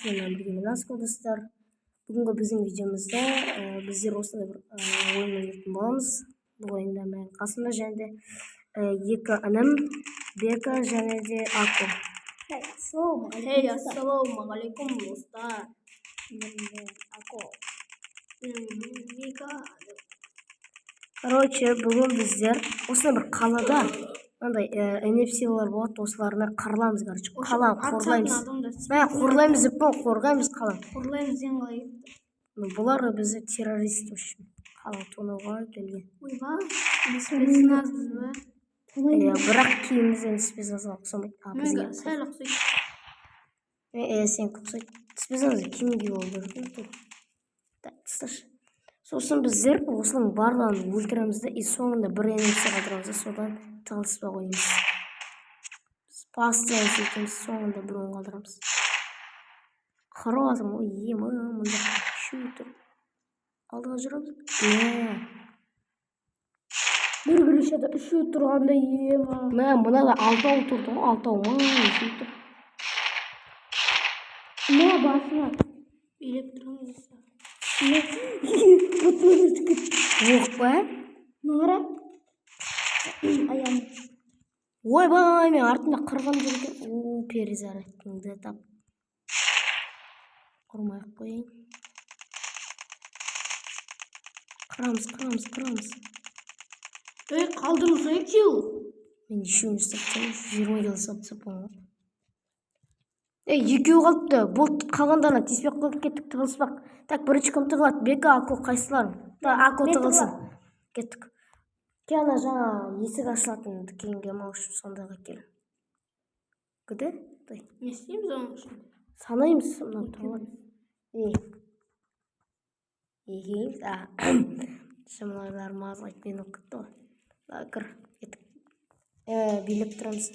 сіздермен бірге мен Асқол достар. Бүгінгі біздің видеомызда біздер осындай бір ойын ойнайтын боламыз. Бұл ойында мен қасымда және де екі інім Бека және де Ако. Ассалаумағалейкум достар. Ако. Бека. Короче, бүгін біздер осындай бір қалада андай NFC-лар болады, осылармен қырыламыз, короче. Қаланы қорғаймыз. Қорғаймыз деп қорғаймыз қаланы. Қорғаймыз деген қалай? Бұлар бізді террорист үшін қаланы тонауға келген. Ойбай, спецназбыз ба? Бірақ киімімізден спецназға ұқсамайды. Мен сәл ұқсайды. Сен ұқсайды. Спецназды киім киіп алу керек. Тасташы. Сосын біздер осының барлығын өлтіреміз де, соңында бір NFC қалдырамыз да, содан тығылыспай қоймыз. Біз постоянно сөйтеміз, соңында бір оң қалдырамыз. Қарап жатырмын, ой, мұнда үшеу тұр. Алдыға жүреміз. Бір крышада үшеу тұрғанда мына да алтау тұрды ғой, алтау үшеу тұр. Не басына билеп тұрмыз. Оқ па? Нағыра? Аян. Ойбай, мен артында қырған жүрген. Перезарядкаңды тап. Құрмай-ақ қойын. Қырамыз. Қалдырым сай кел. Мен үшеуін саптым, 20 кило саптым. Екеу қалыпты. Бұл қалғандарына теспек қылып кеттік, тығылыспақ. Так, бірінші кім тығылады? Бека, Ако, қайсыларың? Ако тығылсын. Кеттік. Кена жаңа есік ашылатын дүкенге маушып сондайға кел. Күді? Не істейміз оның үшін? Санаймыз, мұнан тұрғаны. Шымылайлар мазға айтпен оқытты ғой. Кір, кеттік. Билеп тұрамыз.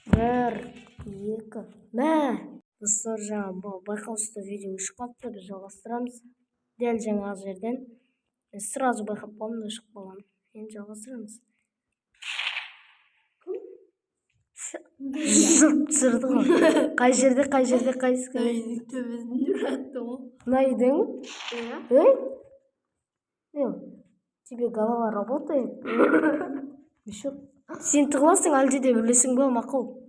1, 2, мә! Достар, жаңа байқаусызда видео үшіп қалыпты, біз жалғастырамыз. Дәл жаңа жерден. Сразу байқап қалымда үшіп қалам. Енді жалғастырамыз. Жұрт түсірді ғой. Қай жерде? Төбесін жүратты ғой. Найдың? Тебе голова работает? Сен тығыласың, әлде де білесің бе, мақұл?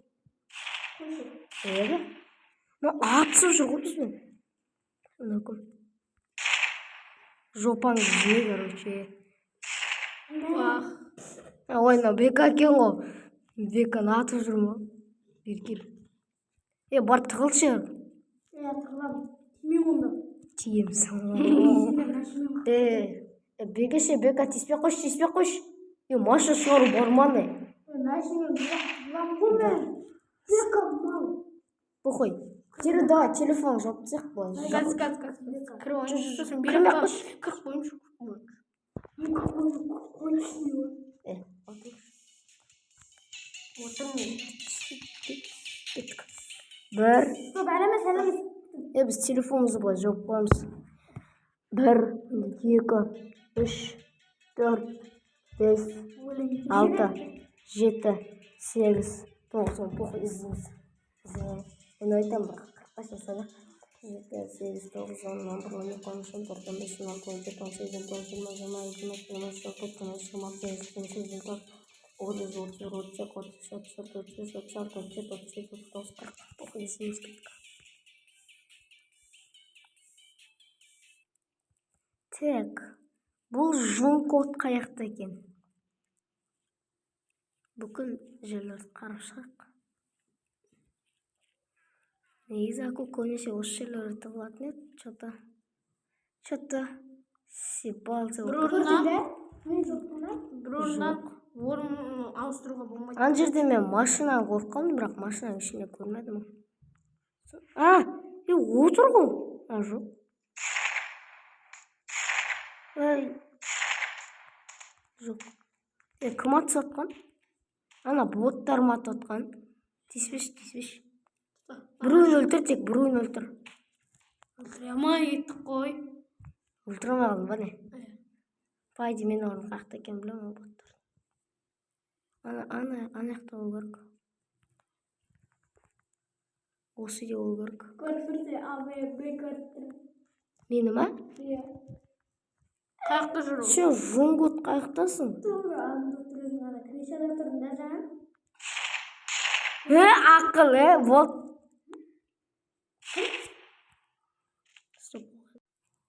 Атысып жүр ғой бізбен. Жопаң жей, короче. Ойна, Бека кен ғой. Беканы атып жүр ма? Беркел. Бар тығылшы. Тығылам. Тимей онда. Тиемсің. Бека теспе қош. Маша шығару барманы. Машина тығылам ғой мен. Бека мал. Бұқой. Давай, телефон жауып тұсақ бұл. Кіріп біз телефонымызды былай жауып қоямыз. 1, 2, 3, 4, 5, 6, 7, 8, 9, бұқой іздейміз. Мен айтам, 45 жасады. 7, 8, 9, 10, 11, 12, 13, 14, 15, 16, 17, 18, 19, 20, 21, Так, бұл жон код қаяқта екен? Бүкіл жерлерді қарап шығақ. Негізі Ако көбінесе осы жерлерді тығылатын еді. Что-то сипалцы. Бір орыннан ауыстыруға болмайды. Ана жерде мен машинаға қорққанмын, бірақ машинаның ішінде көрмедім. Отыр ғой. Жоқ. Жоқ. Кім атыс атқан? Ана боттар ма атқан? Теспеш. Біреуін өлтір, тек біреуін өлтір. Өлтіремай еттік қой. Өлтіремағын ба не? Пайды мен орын қақты екен білем ол боттар. Ана яқта ол керек. Осы де болу керек. Көріп тұрсе, АВБ көріп тұр. Мені ма? Иә. Қаяқта жүру? Сен жоңғот қаяқтасың? Тура, анда тұрдың ана кришада тұрдың да жаңа. Ақыл, вот.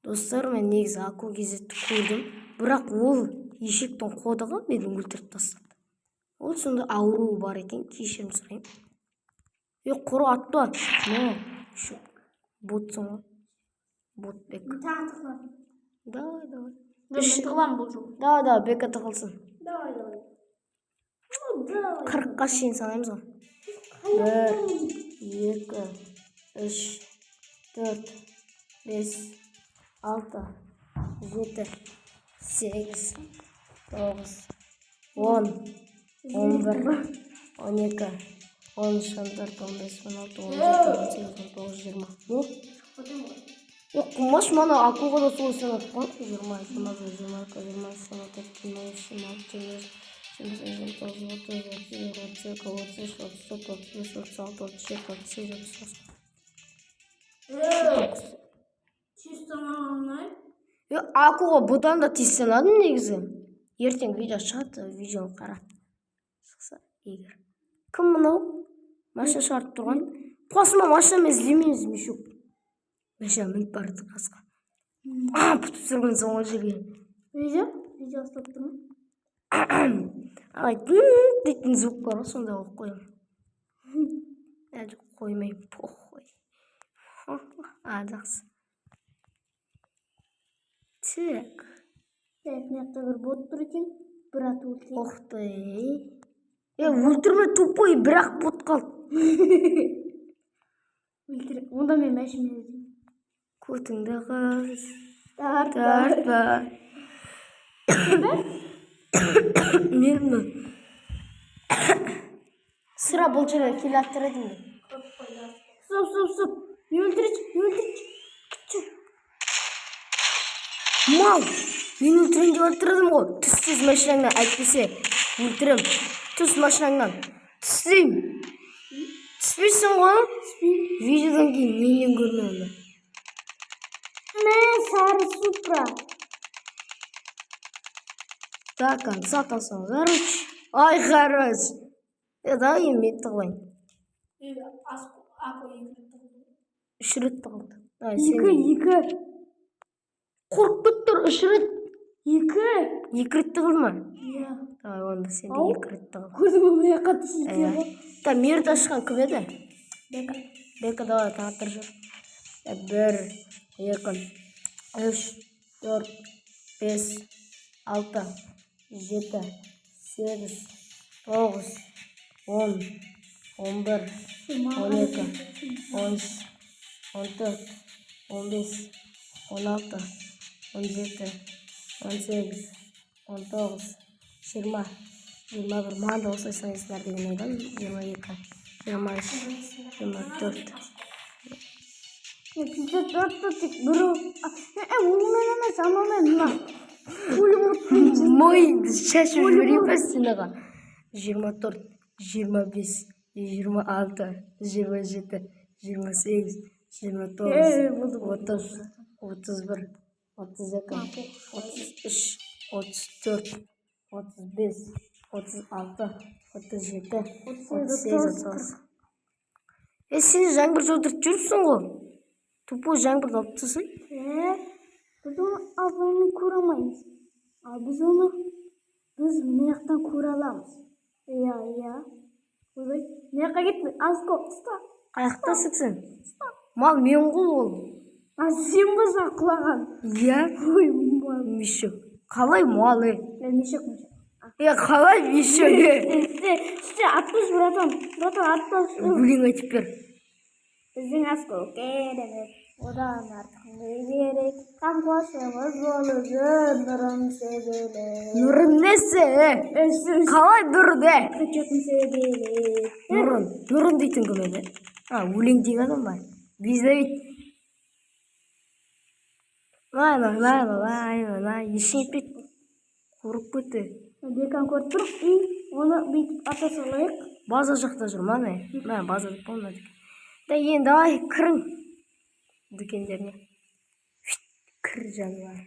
Достар, мен негізі ақыл кезетті көрдім. Бірақ ол ешектің қодығы мені өлтіріп тастады. Ол сонда ауруы бар екен, кешірім сұрайын. Құры атты. Шу, ботсың ғой. Ботбек. Тағы тықлам. Давай. Мен тығылам бұл жол. Давай, бека тығылсын. Давай. 40-қа шейін санаймыз ғой. 1, 2, 3, 4, 5, 6, 7, 8, 9, 10, 11, 12, 13, 14, 15, 16, 17, 18, 19, 20. Құмаш мана ақылға да солай санатып қой. 20, 21, 22, 23, 24, 25, 26, 27, 28, 29, 30, 31, 32, 33, 34, 35, 36, 37, 38. Тез саналмай. Ақылға бұдан да тез санадым негізі. Ертең видео шығады, видеоны қара. Шықса егер. Кім мынау? Машина шығарып тұрған. Қосыма машинамен іздемейміз, мешок. Машина мініп барды қасқа. Бұтып сүрген соңғы жерге. Видео ұстап тұрмын. Дейтін звук бар ғой, сонда қойып қоямын. Әлі қоймайым, похуй. Жақсы. Так. Мекте бір бот тұр екен, бір аты өлтірейін. Оқты. Өлтірме, тупой, бірақ бот қалды. Өлтірейін. Онда мен мәшіме өздеймін. Көтіңді қыз. Тартпа. Мен Sıra бұл жерге келе аттыр едім де. Стоп. Не өлтірші. Мал! Мен өлтірем деп өлтірдім ғой. Түссіз машинаңнан әйтпесе өлтірем. Түс машинаңнан. Түссейм. Түспейсің ғой? Видеодан кейін менен көрме онда. Сары Супра. До конца тасың. Ай, хорош. Да, емет тығылайын. Үш рет тығылды. Екі. Қорқып тұр, үш рет. Екі рет тығылма. Иә. Онда сен де 2 рет тығыл. Көрдің өмірі қатты сілтері. Мерді ашқан кім еді? Бека давай таңаттыр жүр. 1, 2, 3, 4, 5, 6, 7, 8, 9, 10, 11, 12, 13, 14, 15, 16, 17, 18, 19, 20, 21. Маған да осылай санайсыңдар деген ойдамын. 22, 23, 24. Bizde 4 tutuk bro. Onunla емес, анаумен мына. Мой шаш жіберейін ба сенаға? 24, 25, 26, 27, 28, 29, 30, 31, 32, 33, 34, 35, 36, 37, 38, 39. Сен жаңбыр жолдырып жүрсің ғой. Тупой жаңбырды алып тасың. Біз оны азбаймен көре алмаймыз. Ал біз мына жақтан көре аламыз. Иә. Ойбай, мына жаққа кетті. Азко, ұста. Қаяқтасың сен? Мал мен ғой ол. Сен болсаң құлаған. Иә? Ой, мал. Мешек. Қалай мал, Мешек. Қалай мешек, Аттас, братан, аттас. Өлең айтып бер. Біздің Азко керек. Одан артық не керек? Қамқоршымыз болу нұрын себеле. Нұрын несі? Қалай нұрды? Күтетін себеле. Нұрын дейтін кім еді? Өлең деген адам бар. Bizde Vay, işin bit. Korkup bitti. Бекан көріп тұр, оны бүйтіп ата салайық. База жақта жүр, мана. Мен базада болмады. Да енді давай кірің дүкендеріне. Кір жануар.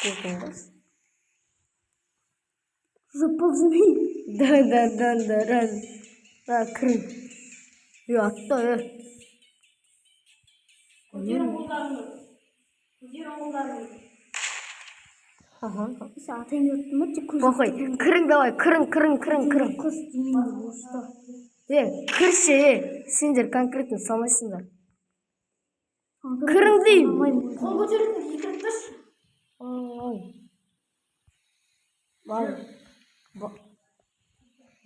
Көкіңіз. Зыпылжымай. Да, кірің. Атта, Ага. Атайын өттім ме? Похуй, кірің давай, кірің. Қыз деймін осы. Кірші, сендер конкретно салмайсыңдар. Кірің деймін. Қол көтеретін екіріп тұршы. Ой. Бар.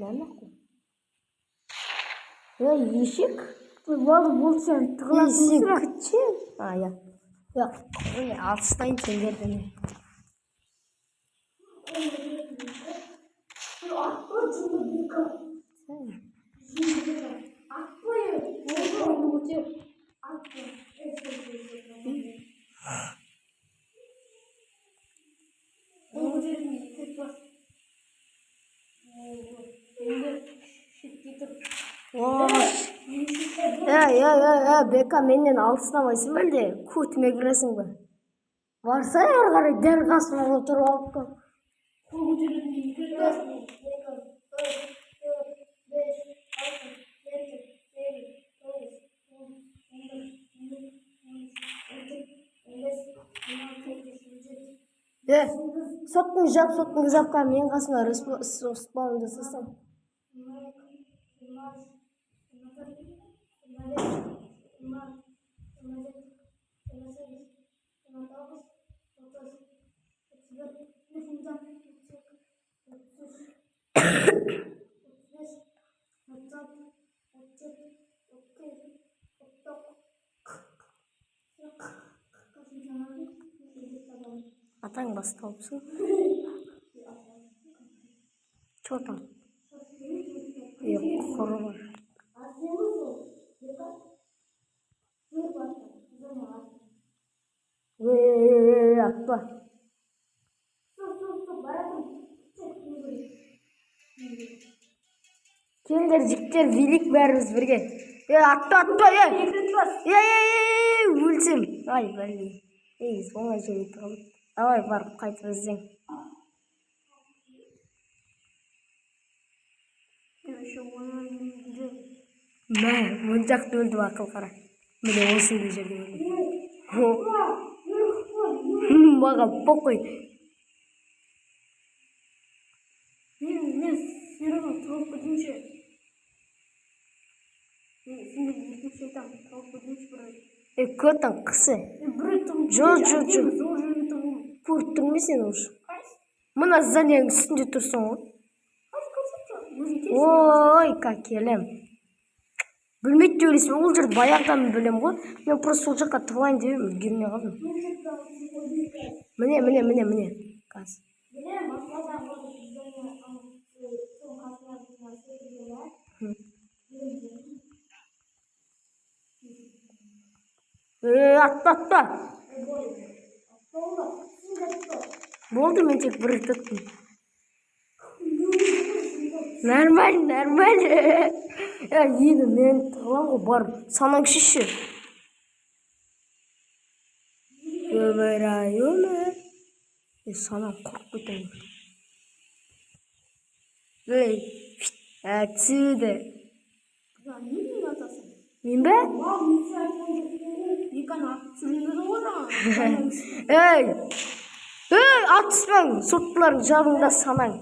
Нәні қой? Ешек? Болды сен тығыласың Сен сұра. күтші? Алыстайын сендерден. Бека, менен алыстамайсың ба әлде? Көтіме кіресің ба? Барса ары қарай дәл қасыма отырып алып кел. Соттың жапқа мен қасыма спаун жасасам. Атаң басталыпсың. Чё там? Құры бар. Атпа. Келдер, жіктер, велик бәріміз бірге. Атпа. Өлсем. Ай, бәлі. Оңай жерейті қалып. Давай, барып қайтып іздең. Мә, мұнжақты өлді ақыл қара. Міне осынды жерде өлді. Маған похуй. Мен сираны тауып көтімше. Сендер екінші айтам, тауып көтімше бірай. Көтің қысы. Жоқ. Көріп тұрмай сен ұш. Мұна зданияның үстінде тұрсың ғой. Ой, какелем. Білмейді өлесің, ол жерді баяғыдан білем ғой. Мен просто сол жаққа тығылайын деп үлгермей қалдым. Міне. Қаз. Атпа. Болды, мен тек бір тұттым. Нормально. Енді мен тығылам ғой, барып. Санаң шеші. Өмір-ай, өмір. Санаң құрып кетем. Отсюда. Мен бе? Атыспаң, соттылардың жабында санаң.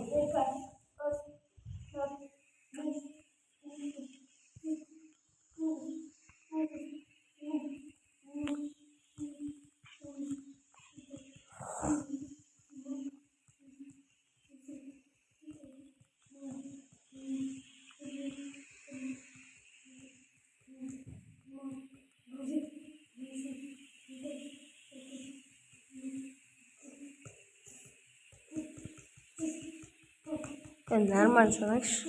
Нормально санайықшы.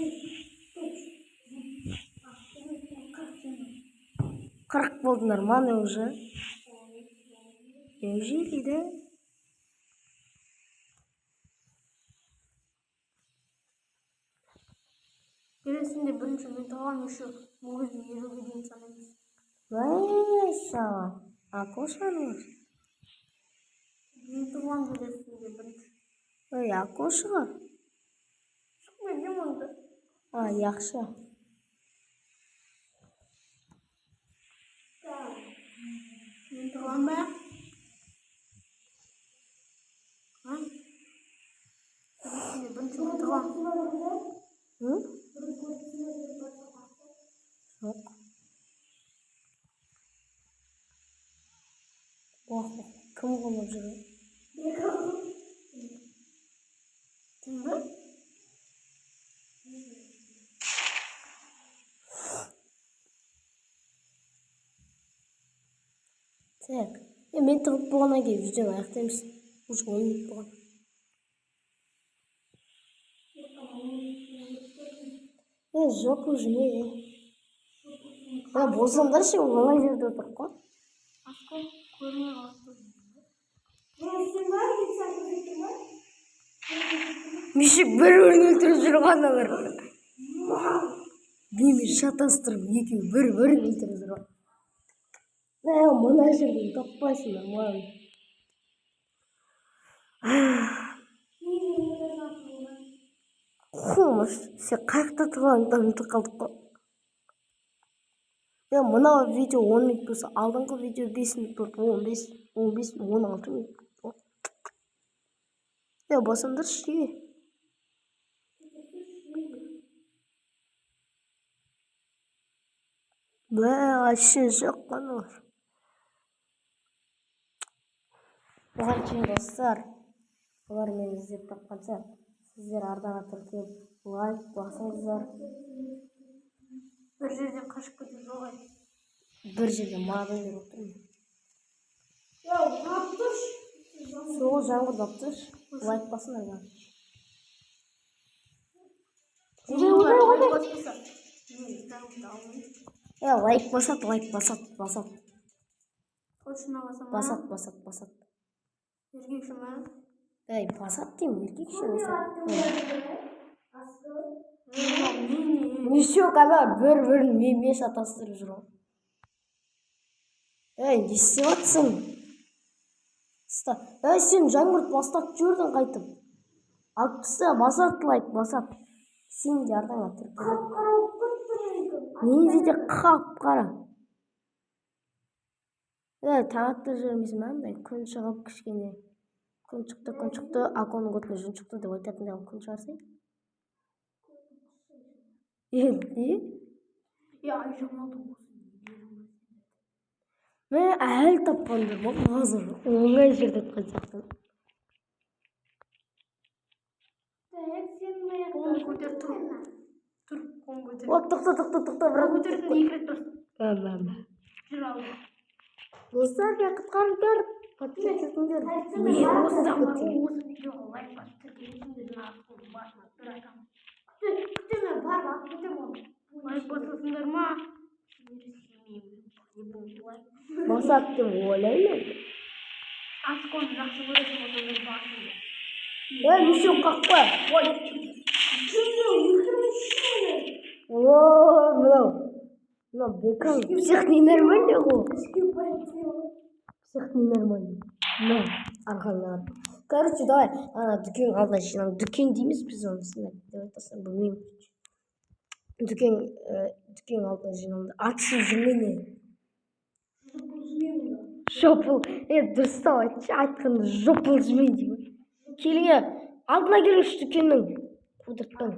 40 болды, нормально уже. Неужели, да? Келесінде бірінші мен тауған еще өзі елуге дейін санаймыз. Мәссаған. Акошаның. Мен туған күнінде бірінші. Ой, акошаға. Шықпайды мұнда. Яқшы. Мен туған ба? Бірінші мен туған. Жоқ. Кім қонып жүр? Кім бі? Так. Мен тығып болғаннан кейін видеоны аяқтаймыз. Уже 10 минут болған. Жоқ уже не. Болсаңдаршы, оңай жерде отырып қой. Асқо көрмей қалды. Мешек бір-бірін өлтіріп жүрген алар. Немен шатастырып, екеуі бір-бірін өлтіріп жүрген. Мына жерден таппайсың, нормально. Қомыш, сен қайықта тұрғаныңды ұмытып қалдық қой. Мына видео 10 минут болса, алдыңғы видео 5 минут болды, 15, 16 минут болды. Басыңдыршы. Вообще жоқ қаналар. Оған кейін достар, олар мені іздеп тапқанша, сіздер ардаға тіркеліп, лайк басыңыздар. Бір жерден қашып кетіп жоғай. Бір жерден маған беріп отырмын. Аптыш. Сол жаңғырып аптыш. Лайк басыңдар бар. Лайк басат. Точно басам. Басат. Еркекші ма? Басат деймін, еркекші басат. Неше қазір бір-бірін меме шатастырып жүрген. Не істеп жатсың? Сен жаңғырт бастап жүрдің қайтып. Алып тыста, басат лайк, басат. Сен де ардаңа тіркеліп. Менде де қап-қара. Таң атты жүрмейсің маңдай, күн шығып кішкене. Күн шықты, аконың көтіне жүн шықты деп айтатындағы күн шығарсың. Елді? Айжамалды болсын. Мен әл тапқандар ма, қазір оңай жерде тұқан сияқты. Қолын көтер тұр. Тұр, қолын көтер. Тоқта, бірақ. Көтердің екі рет тұрсын. Жүр алды. Достар, мен құтқарыңдар. Подписать етіңдер. Осы видеоға лайк басып тіркелесіңдер. Басына бір айтамын. Күтеме бар, күтем ол. Лайк басасыңдар ма? Басат деп ойлаймын. Асқоны жақсы көретін болсаңдар басыңдар. Мешок қақпа. Мынау бекан. Всех ненормальный ғой. Всех ненормальный. Мынау арқандар. Короче, давай, дүкен алдына жинам. Дүкен дейміз біз оны сендер. Деп айтасың, білмеймін. Дүкен алдына жинамды. Атысып жүрмейді. Жопыл. Дұрыстау айтқанда жопыл жүрмейді. Келіңе, алдына келіңші дүкеннің. Қудыртпан.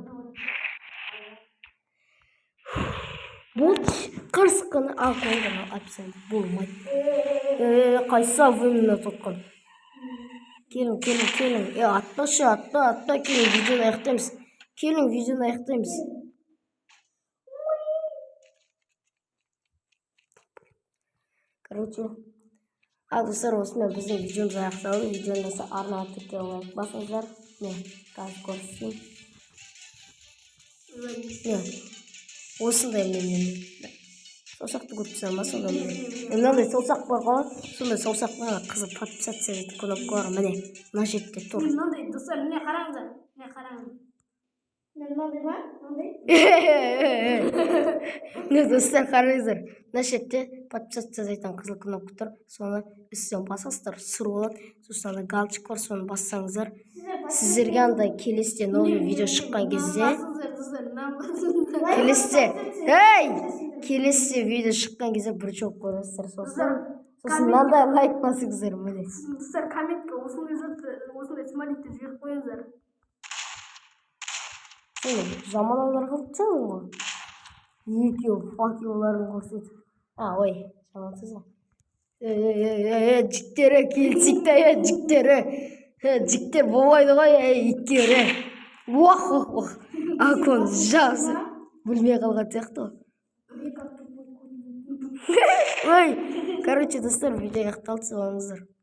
Болды, қырсыққаны алқоңдан апсаң болмайды. Қайса вымына тұтқан. Келің. Атпашы, атпа. Келің, видеоны аяқтаймыз. Короче, достар, осымен біздің видеомыз аяқталды. Видеоны болса арнаға тіркеліп лайк басыңыздар. Қазір көрсетейін. Осындай мен саусақты көп түсірма, сонда мынандай саусақ бар ғой, сондай саусақпен қызыл подписаться етіп кнопкалар міне мына жерде тұр. Мынандай достар, міне қараңыздар. мынандай ма мындай Не, достар қараңыздар. Мына жерде подписаться жасайтын қызыл кнопка тұр. Соны үстен басасыздар, сұр болады. Сосын ана галочка бар, соны бассаңыздар. Сіздерге андай келесіде новый видео шыққан кезде, келесіде видео шыққан кезде біржоқ көресіздер. Сосын мынандай лайк басыңыздар, міне. достар комментке осындай смайликті жіберіп қойыңыздар. Жаман ойлар қылып тастадың ғой. Екеу факелларын көрсетіп. Ой, жамансыз ғой. Жіктері келсекті, жіктері. Жіктер болмайды ғой, иттері. Уах. Акон жасы. Білмей қалған сияқты ғой. Ой, короче, достар, видео аяқталды, сау болыңыздар.